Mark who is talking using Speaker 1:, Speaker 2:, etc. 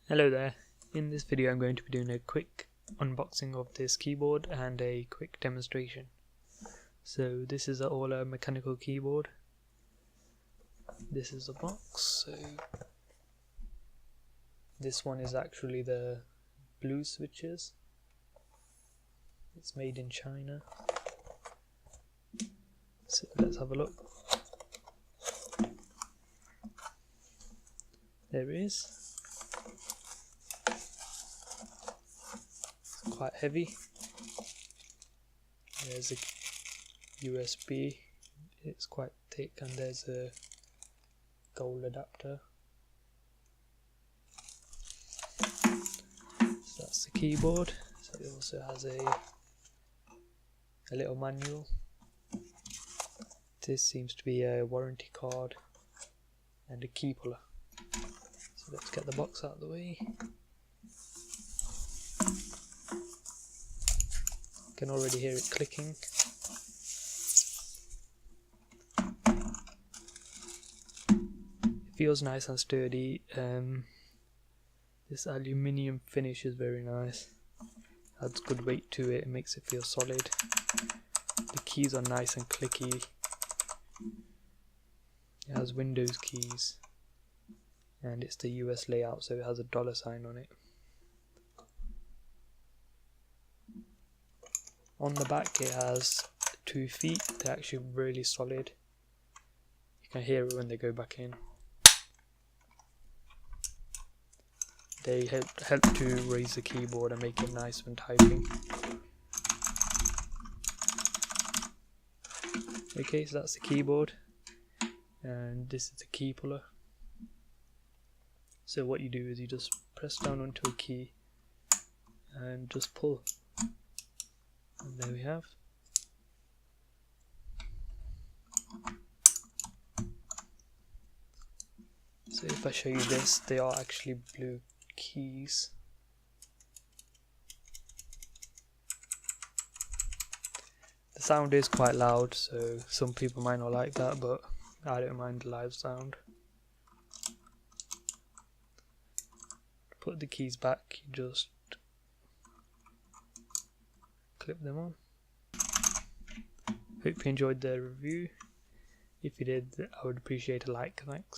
Speaker 1: Hello there, in this video I'm going to be doing a quick unboxing of this keyboard and a quick demonstration. So this is an AULA mechanical keyboard. This is the box. So this one is actually the Blue Switchs. It's made in China. So let's have a look. There it is. Quite heavy. There's a USB, it's quite thick, and there's a gold adapter. So that's the keyboard. So it also has a little manual. This seems to be a warranty card and a key puller. So let's get the box out of the way. Can already hear it clicking. It feels nice and sturdy. This aluminium finish is very nice. Adds good weight to it and makes it feel solid. The keys are nice and clicky. It has Windows keys and it's the US layout, so it has a $sign on it. On the back it has 2 feet, they're actually really solid. You can hear it when they go back in. They help to raise the keyboard and make it nice when typing. Okay, so that's the keyboard, and this is the key puller. So what you do is you just press down onto a key and just pull. And there we have. So if I show you this, they are actually blue keys. The sound is quite loud, so some people might not like that, but I don't mind the live sound. To put the keys back, you just clip them on. Hope you enjoyed the review. If you did, I would appreciate a like. Thanks.